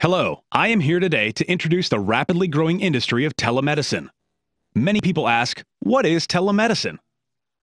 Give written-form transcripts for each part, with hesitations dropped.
Hello, I am here today to introduce the rapidly growing industry of telemedicine. Many people ask, what is telemedicine?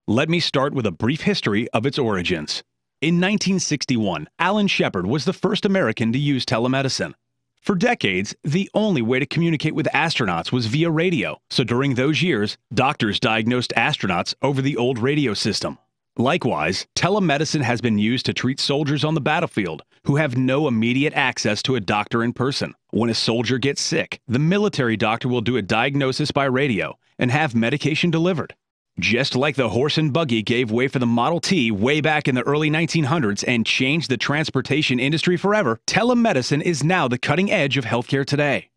Let me start with a brief history of its origins. In 1961, Alan Shepard was the first American to use telemedicine. For decades, the only way to communicate with astronauts was via radio, so during those years, doctors diagnosed astronauts over the old radio system. Likewise, telemedicine has been used to treat soldiers on the battlefield who have no immediate access to a doctor in person. When a soldier gets sick, the military doctor will do a diagnosis by radio and have medication delivered. Just like the horse and buggy gave way for the Model T way back in the early 1900s and changed the transportation industry forever, telemedicine is now the cutting edge of healthcare today.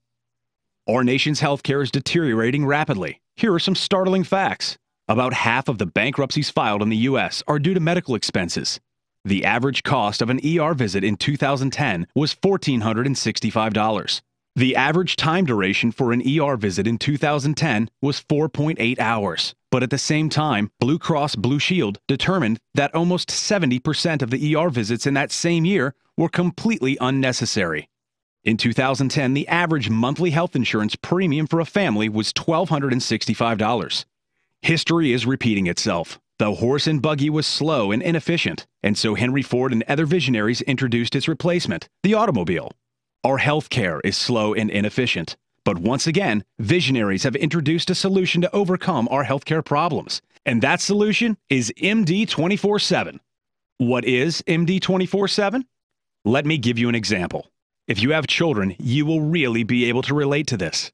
Our nation's healthcare is deteriorating rapidly. Here are some startling facts. About half of the bankruptcies filed in the U.S. are due to medical expenses. The average cost of an ER visit in 2010 was $1,465. The average time duration for an ER visit in 2010 was 4.8 hours. But at the same time, Blue Cross Blue Shield determined that almost 70% of the ER visits in that same year were completely unnecessary. In 2010, the average monthly health insurance premium for a family was $1,265. History is repeating itself. The horse and buggy was slow and inefficient, and so Henry Ford and other visionaries introduced its replacement, the automobile. Our healthcare is slow and inefficient, but once again, visionaries have introduced a solution to overcome our healthcare problems, and that solution is MD 24/7. What is MD 24/7? Let me give you an example. If you have children, you will really be able to relate to this.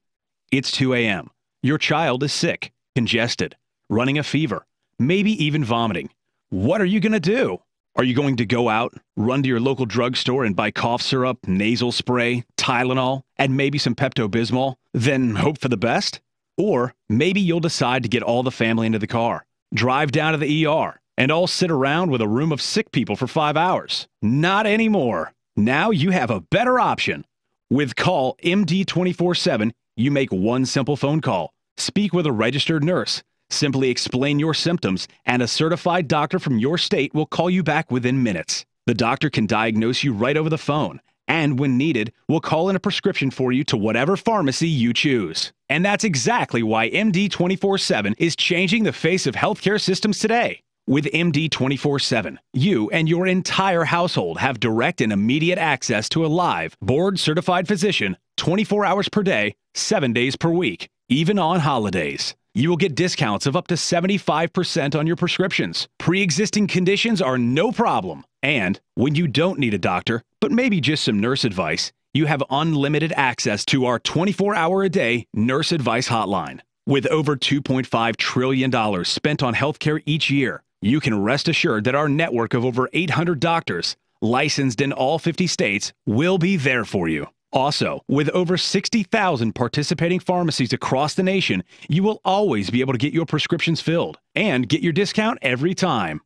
It's 2 a.m. Your child is sick, congested, running a fever, maybe even vomiting. What are you going to do? Are you going to go out, run to your local drugstore and buy cough syrup, nasal spray, Tylenol, and maybe some Pepto-Bismol, then hope for the best? Or maybe you'll decide to get all the family into the car, drive down to the ER, and all sit around with a room of sick people for 5 hours. Not anymore. Now you have a better option. With Call MD 24/7, you make one simple phone call. Speak with a registered nurse. Simply explain your symptoms, and a certified doctor from your state will call you back within minutes. The doctor can diagnose you right over the phone, and when needed, will call in a prescription for you to whatever pharmacy you choose. And that's exactly why MD 24/7 is changing the face of healthcare systems today. With MD 24/7, you and your entire household have direct and immediate access to a live, board-certified physician 24 hours per day, 7 days per week, even on holidays. You will get discounts of up to 75% on your prescriptions. Pre-existing conditions are no problem. And when you don't need a doctor, but maybe just some nurse advice, you have unlimited access to our 24-hour-a-day nurse advice hotline. With over $2.5 trillion spent on healthcare each year, you can rest assured that our network of over 800 doctors, licensed in all 50 states, will be there for you. Also, with over 60,000 participating pharmacies across the nation, you will always be able to get your prescriptions filled and get your discount every time.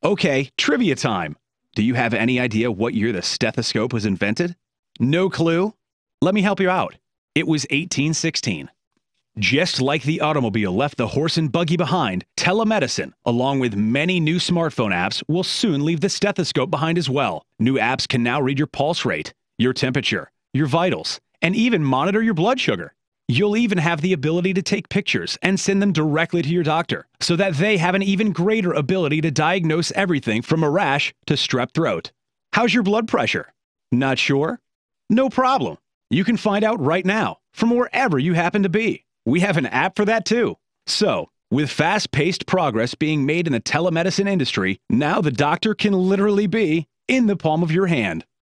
Okay, trivia time. Do you have any idea what year the stethoscope was invented? No clue? Let me help you out. It was 1816. Just like the automobile left the horse and buggy behind, telemedicine, along with many new smartphone apps, will soon leave the stethoscope behind as well. New apps can now read your pulse rate, your temperature, your vitals, and even monitor your blood sugar. You'll even have the ability to take pictures and send them directly to your doctor so that they have an even greater ability to diagnose everything from a rash to strep throat. How's your blood pressure? Not sure? No problem. You can find out right now from wherever you happen to be. We have an app for that too. So, with fast-paced progress being made in the telemedicine industry, now the doctor can literally be in the palm of your hand.